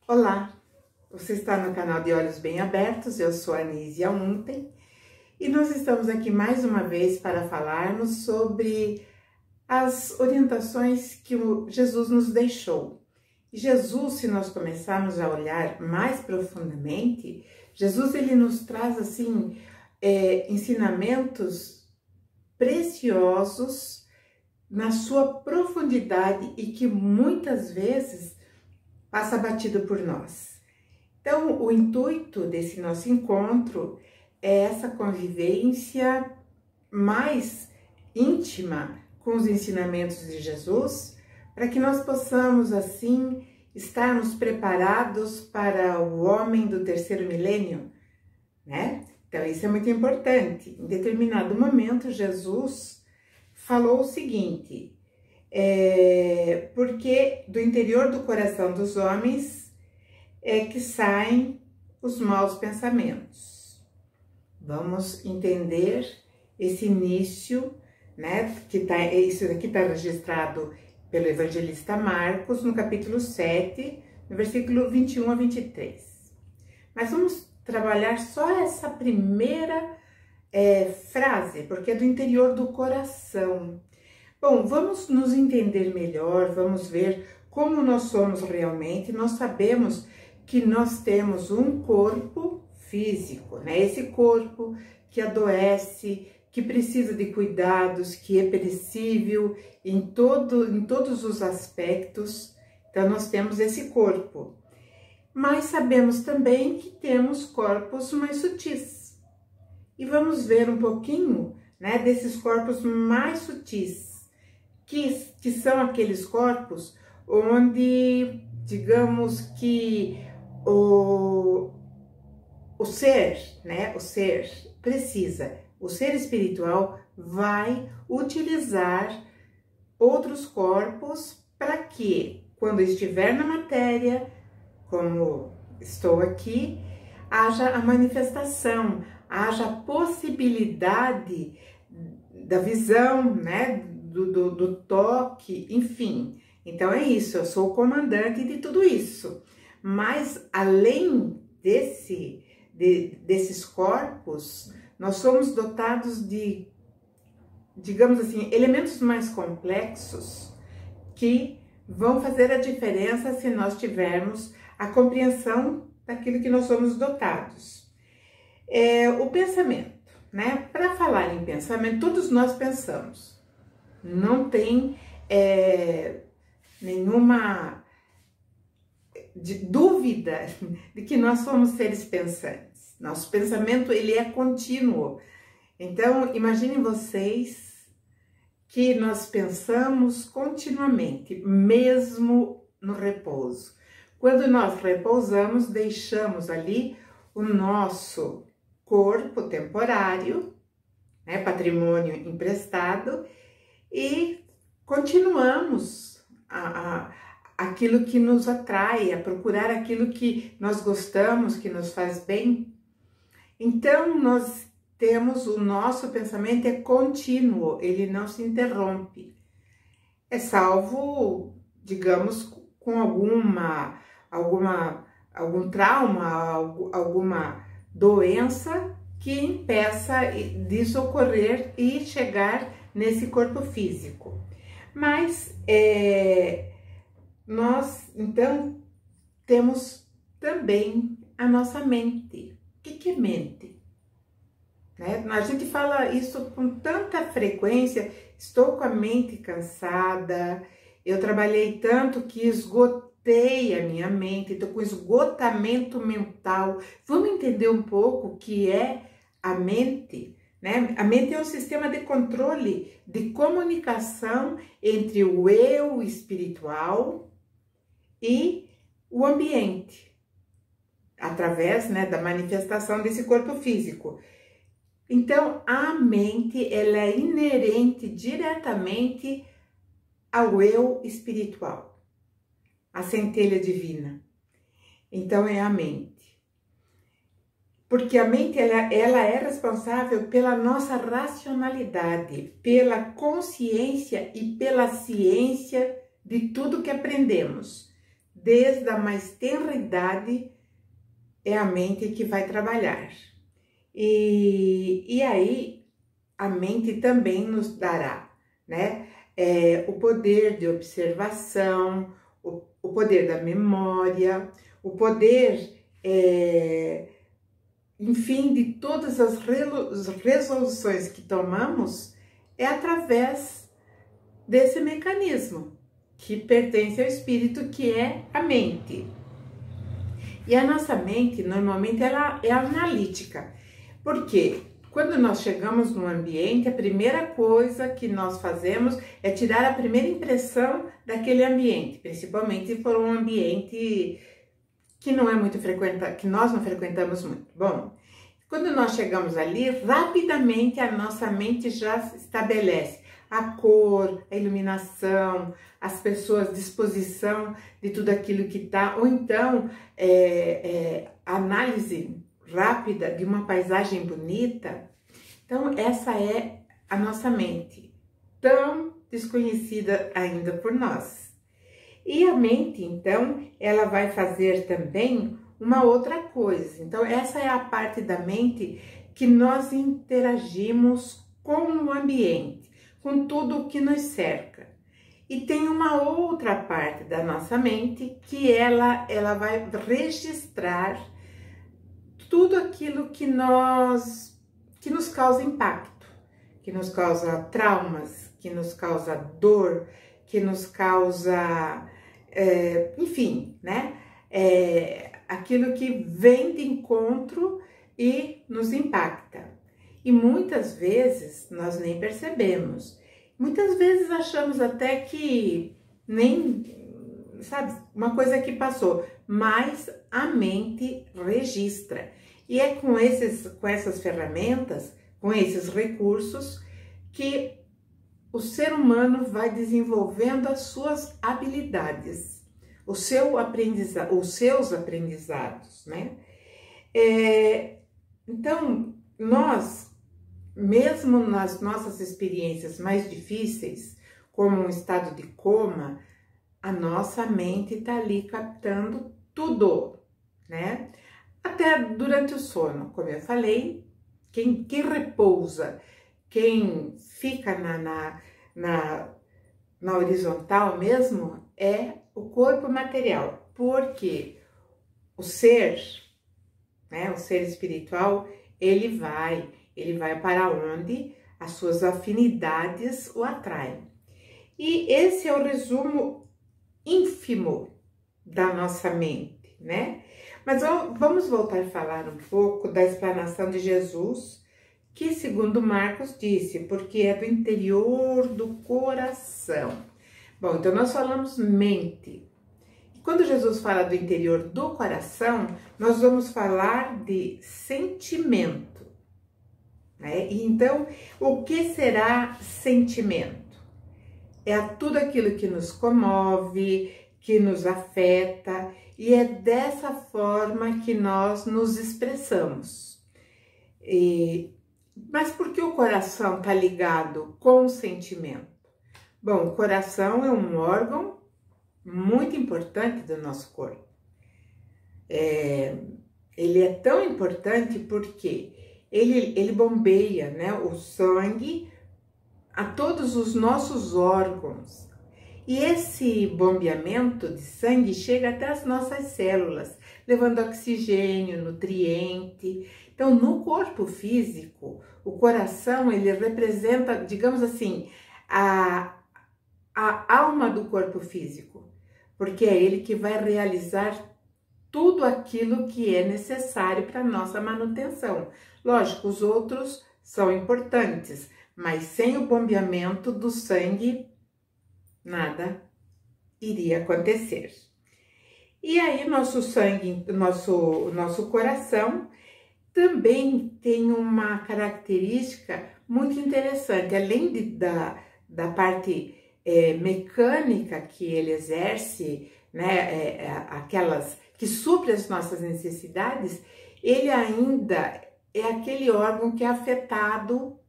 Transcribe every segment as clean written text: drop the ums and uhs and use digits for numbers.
Olá, você está no canal de Olhos Bem Abertos, eu sou a Anísia Unten e nós estamos aqui mais uma vez para falarmos sobre as orientações que Jesus nos deixou. E Jesus, se nós começarmos a olhar mais profundamente, Jesus ele nos traz assim ensinamentos preciosos na sua profundidade e que muitas vezes passa batido por nós. Então, o intuito desse nosso encontro é essa convivência mais íntima com os ensinamentos de Jesus, para que nós possamos, assim, estarmos preparados para o homem do terceiro milênio, né? Então, isso é muito importante. Em determinado momento, Jesus falou o seguinte: porque do interior do coração dos homens é que saem os maus pensamentos. Vamos entender esse início, né? Isso aqui está registrado pelo evangelista Marcos, no capítulo 7, no versículo 21 a 23. Mas vamos trabalhar só essa primeira frase, porque é do interior do coração. Bom, vamos nos entender melhor, vamos ver como nós somos realmente. Nós sabemos que nós temos um corpo físico, né? Esse corpo que adoece, que precisa de cuidados, que é perecível em todos os aspectos. Então, nós temos esse corpo. Mas sabemos também que temos corpos mais sutis. E vamos ver um pouquinho, né, desses corpos mais sutis. Que são aqueles corpos onde, digamos que o ser, né, o ser precisa, o ser espiritual vai utilizar outros corpos para que, quando estiver na matéria, como estou aqui, haja a manifestação, haja a possibilidade da visão, né, do toque, enfim. Então é isso, eu sou o comandante de tudo isso. Mas além desses corpos, nós somos dotados de, digamos assim, elementos mais complexos que vão fazer a diferença se nós tivermos a compreensão daquilo que nós somos dotados. O pensamento, né? Para falar em pensamento, todos nós pensamos. Não tem nenhuma dúvida de que nós somos seres pensantes. Nosso pensamento ele é contínuo. Então, imaginem vocês que nós pensamos continuamente, mesmo no repouso. Quando nós repousamos, deixamos ali o nosso corpo temporário, né, patrimônio emprestado, e continuamos aquilo que nos atrai, a procurar aquilo que nós gostamos, que nos faz bem. Então, nós temos o nosso pensamento é contínuo, ele não se interrompe. É salvo, digamos, com algum trauma, alguma doença que impeça disso ocorrer e chegar nesse corpo físico. Mas nós, então, temos também a nossa mente. O que é mente? Né? A gente fala isso com tanta frequência, estou com a mente cansada, eu trabalhei tanto que esgotei a minha mente, estou com esgotamento mental. Vamos entender um pouco o que é a mente? Né? A mente é um sistema de controle, de comunicação entre o eu espiritual e o ambiente, através, né, da manifestação desse corpo físico. Então, a mente ela é inerente diretamente ao eu espiritual, a centelha divina. Então, é a mente. Porque a mente ela é responsável pela nossa racionalidade, pela consciência e pela ciência de tudo que aprendemos, desde a mais tenra idade, é a mente que vai trabalhar. E aí, a mente também nos dará, né? O poder de observação, o poder da memória, o poder, enfim, de todas as resoluções que tomamos, é através desse mecanismo que pertence ao espírito, que é a mente. E a nossa mente, normalmente, ela é analítica. Por quê? Quando nós chegamos no ambiente, a primeira coisa que nós fazemos é tirar a primeira impressão daquele ambiente, principalmente se for um ambiente que não é muito frequentado, que nós não frequentamos muito. Bom, quando nós chegamos ali, rapidamente a nossa mente já estabelece a cor, a iluminação, as pessoas, a disposição de tudo aquilo que está, ou então análise rápida de uma paisagem bonita. Então, essa é a nossa mente, tão desconhecida ainda por nós. E a mente, então, ela vai fazer também uma outra coisa. Então, essa é a parte da mente que nós interagimos com o ambiente, com tudo o que nos cerca. E tem uma outra parte da nossa mente que ela vai registrar tudo aquilo que nos causa impacto, que nos causa traumas, que nos causa dor, que nos causa, enfim, né? Aquilo que vem de encontro e nos impacta. E muitas vezes nós nem percebemos. Muitas vezes achamos até que nem, sabe, uma coisa que passou, mas a mente registra. E é com essas ferramentas, com esses recursos, que o ser humano vai desenvolvendo as suas habilidades, os seus aprendizados, né? Então, nós, mesmo nas nossas experiências mais difíceis, como um estado de coma, a nossa mente está ali captando tudo, né? Até durante o sono, como eu falei, quem repousa, quem fica na horizontal mesmo, é o corpo material, porque o ser, né, o ser espiritual, ele vai para onde as suas afinidades o atraem. E esse é o resumo ínfimo da nossa mente, né? Mas vamos voltar a falar um pouco da explanação de Jesus, que segundo Marcos disse, porque é do interior do coração. Bom, então nós falamos mente. Quando Jesus fala do interior do coração, nós vamos falar de sentimento, né? E então, o que será sentimento? É tudo aquilo que nos comove, que nos afeta, e é dessa forma que nós nos expressamos. Mas por que o coração está ligado com o sentimento? Bom, o coração é um órgão muito importante do nosso corpo. Ele é tão importante porque ele bombeia, né, o sangue a todos os nossos órgãos. E esse bombeamento de sangue chega até as nossas células, levando oxigênio, nutriente. Então, no corpo físico, o coração, ele representa, digamos assim, a alma do corpo físico, porque é ele que vai realizar tudo aquilo que é necessário para a nossa manutenção. Lógico, os outros são importantes, mas sem o bombeamento do sangue, nada iria acontecer. E aí, nosso sangue, nosso coração também tem uma característica muito interessante, além da parte mecânica que ele exerce, né, aquelas que supre as nossas necessidades, ele ainda é aquele órgão que é afetado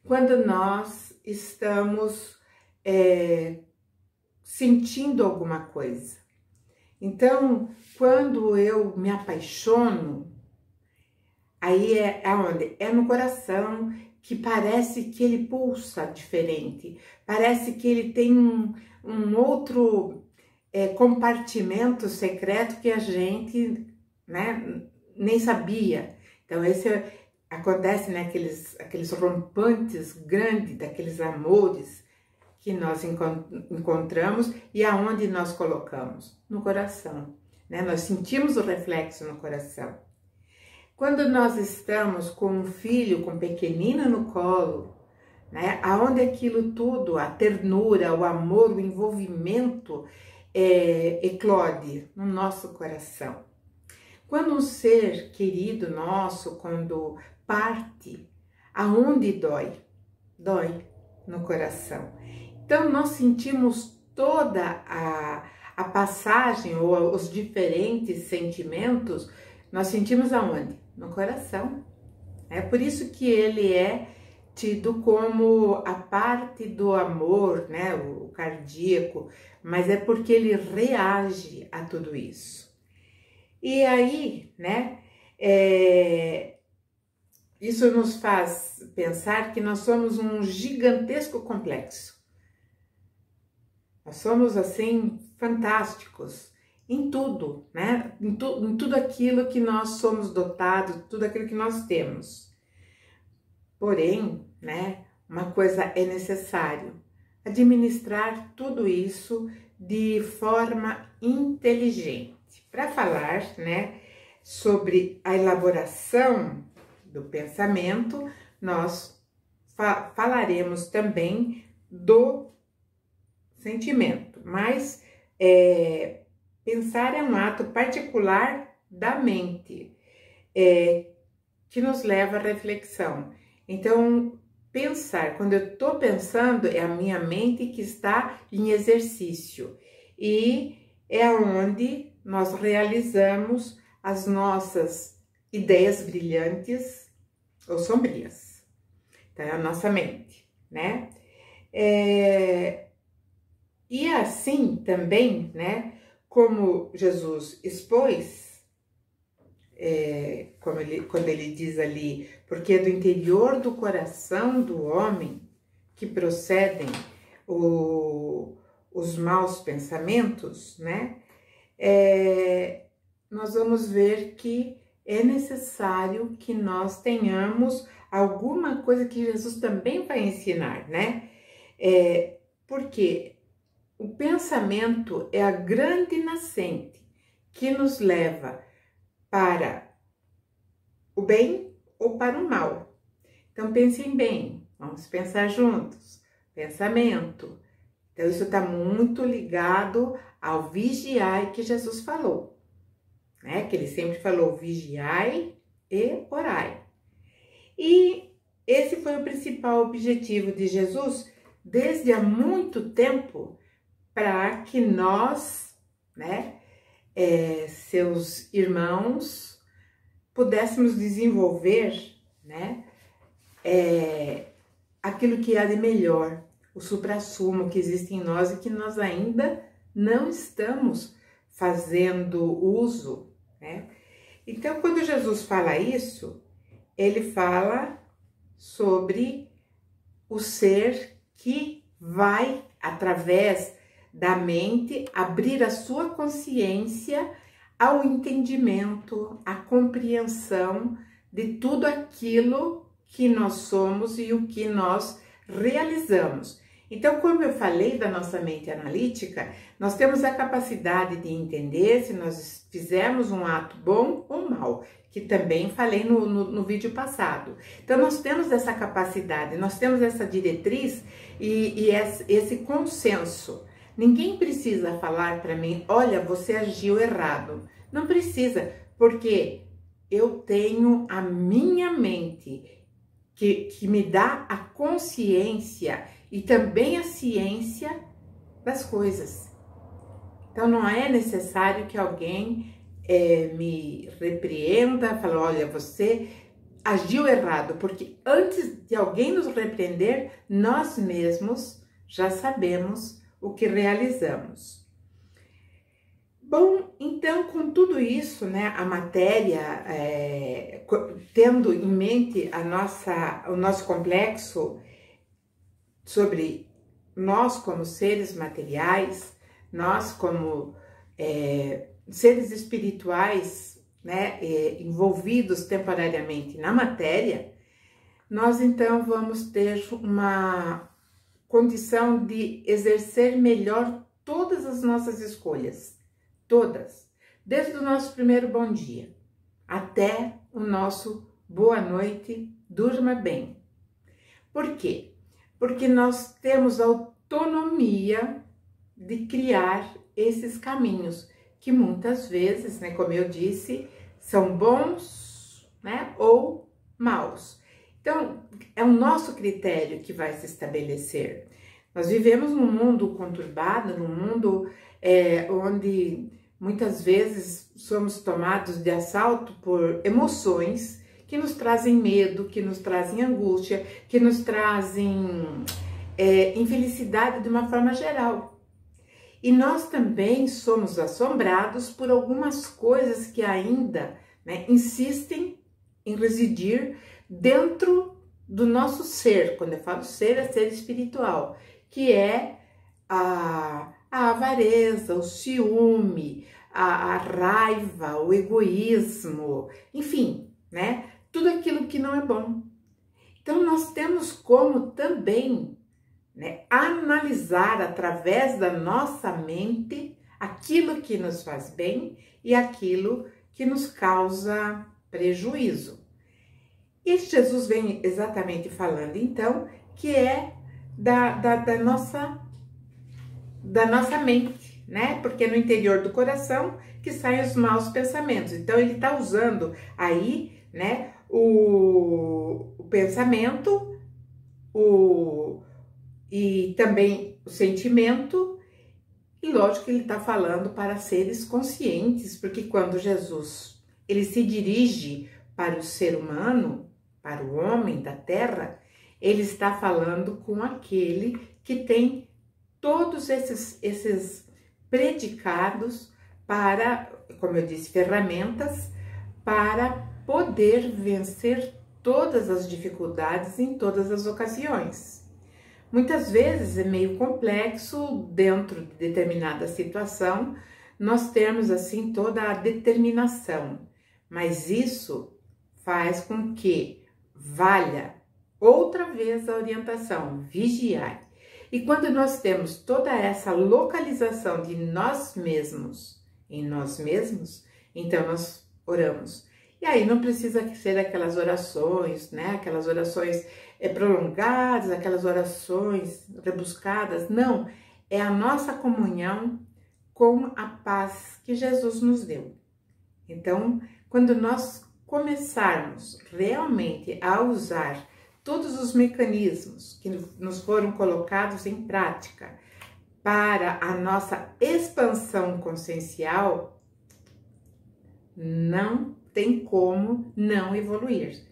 quando nós estamos sentindo alguma coisa. Então, quando eu me apaixono, aí é aonde? É no coração, que parece que ele pulsa diferente, parece que ele tem um outro compartimento secreto que a gente, né, nem sabia. Então, acontece, né, aqueles rompantes grandes, daqueles amores que nós encontramos e aonde nós colocamos? No coração, né? Nós sentimos o reflexo no coração. Quando nós estamos com um filho, com um pequenino no colo, né? Aonde aquilo tudo, a ternura, o amor, o envolvimento eclode no nosso coração. Quando um ser querido nosso, quando parte, aonde dói? Dói no coração. Então, nós sentimos toda a passagem ou os diferentes sentimentos, nós sentimos aonde? No coração. É por isso que ele é tido como a parte do amor, né? O cardíaco, mas é porque ele reage a tudo isso. E aí, né? Isso nos faz pensar que nós somos um gigantesco complexo. Nós somos, assim, fantásticos em tudo, né? Em tudo aquilo que nós somos dotados, tudo aquilo que nós temos. Porém, né, uma coisa é necessário: administrar tudo isso de forma inteligente. Para falar, né, sobre a elaboração do pensamento, nós falaremos também do sentimento, mas pensar é um ato particular da mente, que nos leva à reflexão. Então, pensar, quando eu estou pensando, é a minha mente que está em exercício e é onde nós realizamos as nossas ideias brilhantes ou sombrias. Então, é a nossa mente, né? E assim também, né, como Jesus expôs, quando ele diz ali, porque é do interior do coração do homem que procedem os maus pensamentos, né, nós vamos ver que é necessário que nós tenhamos alguma coisa que Jesus também vai ensinar, né, porque o pensamento é a grande nascente que nos leva para o bem ou para o mal. Então, pensem bem, vamos pensar juntos. Pensamento. Então, isso está muito ligado ao vigiai que Jesus falou, né? Que ele sempre falou, vigiai e orai. E esse foi o principal objetivo de Jesus desde há muito tempo, para que nós, né, seus irmãos, pudéssemos desenvolver, né, aquilo que há de melhor, o suprassumo que existe em nós e que nós ainda não estamos fazendo uso, né? Então, quando Jesus fala isso, ele fala sobre o ser que vai, através da mente, abrir a sua consciência ao entendimento, à compreensão de tudo aquilo que nós somos e o que nós realizamos. Então, como eu falei da nossa mente analítica, nós temos a capacidade de entender se nós fizemos um ato bom ou mal, que também falei no vídeo passado. Então, nós temos essa capacidade, nós temos essa diretriz e esse consenso. Ninguém precisa falar para mim, olha, você agiu errado. Não precisa, porque eu tenho a minha mente que me dá a consciência e também a ciência das coisas. Então, não é necessário que alguém me repreenda, fale, olha, você agiu errado, porque antes de alguém nos repreender, nós mesmos já sabemos o que realizamos. Bom, então, com tudo isso, né, a matéria, tendo em mente o nosso complexo sobre nós como seres materiais, nós como seres espirituais, né, envolvidos temporariamente na matéria, nós então vamos ter uma condição de exercer melhor todas as nossas escolhas. Todas, desde o nosso primeiro bom dia até o nosso boa noite, durma bem. Por quê? Porque nós temos autonomia de criar esses caminhos, que muitas vezes, né, como eu disse, são bons, né, ou maus. Então, é o nosso critério que vai se estabelecer. Nós vivemos num mundo conturbado, num mundo onde muitas vezes somos tomados de assalto por emoções que nos trazem medo, que nos trazem angústia, que nos trazem infelicidade de uma forma geral. E nós também somos assombrados por algumas coisas que ainda, né, insistem em residir dentro do nosso ser. Quando eu falo ser, é ser espiritual, que é a avareza, o ciúme, a raiva, o egoísmo, enfim, né? Tudo aquilo que não é bom. Então, nós temos como também, né, analisar através da nossa mente aquilo que nos faz bem e aquilo que nos causa prejuízo. E Jesus vem exatamente falando, então, que é da nossa mente, né? Porque é no interior do coração que saem os maus pensamentos. Então, ele está usando aí, né, o pensamento, e também o sentimento, e lógico que ele está falando para seres conscientes, porque quando Jesus ele se dirige para o ser humano, para o homem da terra, ele está falando com aquele que tem todos esses predicados para, como eu disse, ferramentas para poder vencer todas as dificuldades em todas as ocasiões. Muitas vezes é meio complexo, dentro de determinada situação, nós temos assim toda a determinação, mas isso faz com que valha outra vez a orientação, vigiar. E quando nós temos toda essa localização de nós mesmos, em nós mesmos, então nós oramos. E aí não precisa ser aquelas orações, né? Aquelas orações prolongadas, aquelas orações rebuscadas. Não, é a nossa comunhão com a paz que Jesus nos deu. Então, quando nós começarmos realmente a usar todos os mecanismos que nos foram colocados em prática para a nossa expansão consciencial, não tem como não evoluir.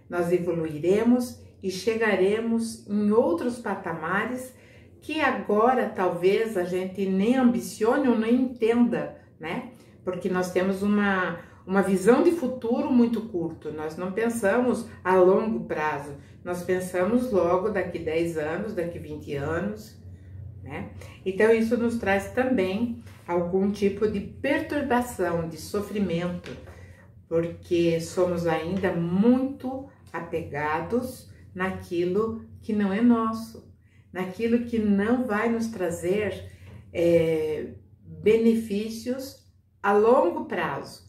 Nós evoluiremos e chegaremos em outros patamares que agora talvez a gente nem ambicione ou nem entenda, né? Porque nós temos uma visão de futuro muito curto, nós não pensamos a longo prazo, nós pensamos logo daqui 10 anos, daqui 20 anos, né? Então isso nos traz também algum tipo de perturbação, de sofrimento, porque somos ainda muito apegados naquilo que não é nosso, naquilo que não vai nos trazer benefícios a longo prazo.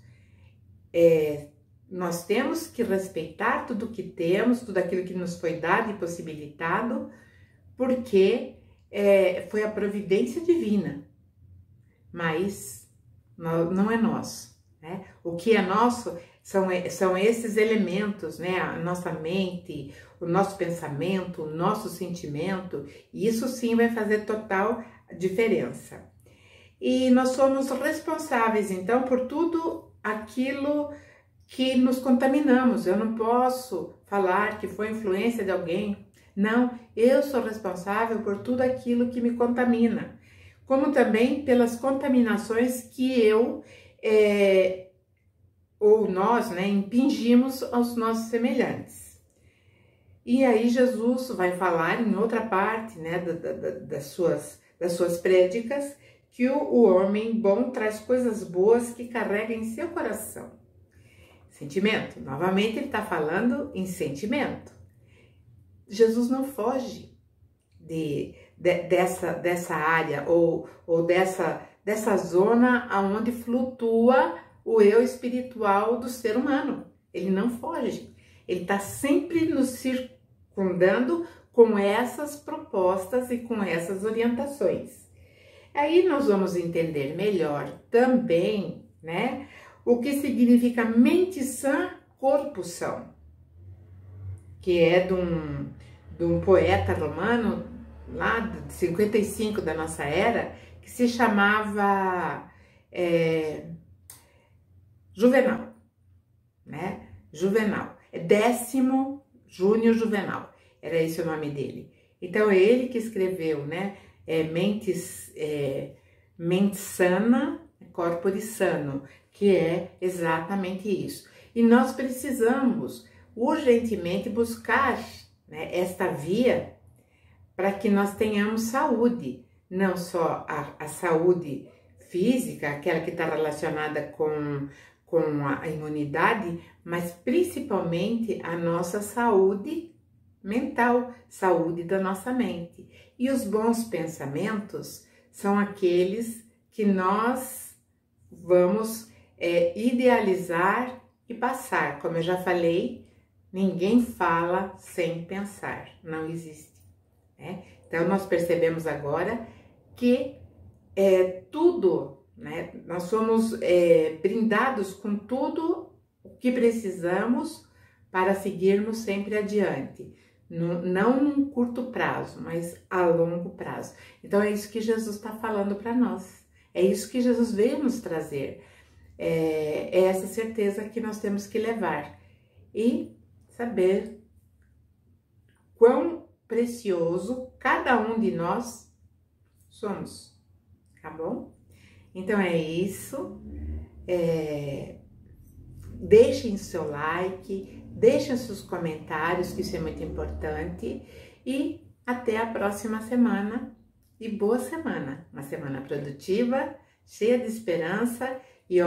Nós temos que respeitar tudo que temos, tudo aquilo que nos foi dado e possibilitado, porque foi a providência divina, mas não é nosso, né? O que é nosso são esses elementos, né? A nossa mente, o nosso pensamento, o nosso sentimento, e isso sim vai fazer total diferença. E nós somos responsáveis, então, por tudo aquilo que nos contaminamos. Eu não posso falar que foi influência de alguém. Não, eu sou responsável por tudo aquilo que me contamina. como também pelas contaminações que ou nós, né, impingimos aos nossos semelhantes. E aí Jesus vai falar em outra parte, né, das suas prédicas, que o homem bom traz coisas boas que carrega em seu coração. Sentimento. Novamente ele está falando em sentimento. Jesus não foge dessa área ou dessa zona onde flutua o eu espiritual do ser humano. Ele não foge. Ele está sempre nos circundando com essas propostas e com essas orientações. Aí nós vamos entender melhor também, né, o que significa mente sã, corpo são, que é de um poeta romano, lá de 55 da nossa era, que se chamava Juvenal, né? Juvenal, Décimo Júnior Juvenal, era esse o nome dele. Então, é ele que escreveu, né? Mente sana, corpore sano, que é exatamente isso. E nós precisamos urgentemente buscar, né, esta via para que nós tenhamos saúde, não só a saúde física, aquela que está relacionada com a imunidade, mas principalmente a nossa saúde mental, saúde da nossa mente. E os bons pensamentos são aqueles que nós vamos idealizar e passar. Como eu já falei, ninguém fala sem pensar, não existe, né? Então nós percebemos agora que tudo, né? Nós somos brindados com tudo o que precisamos para seguirmos sempre adiante. Não num curto prazo, mas a longo prazo. Então é isso que Jesus está falando para nós. É isso que Jesus veio nos trazer. É essa certeza que nós temos que levar. E saber quão precioso cada um de nós somos. Tá bom? Então é isso. Deixem seu like, deixem seus comentários, que isso é muito importante. E até a próxima semana. E boa semana. Uma semana produtiva, cheia de esperança. E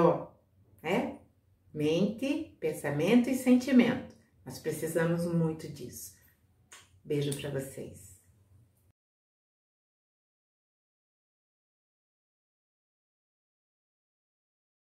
mente, pensamento e sentimento. Nós precisamos muito disso. Beijo para vocês.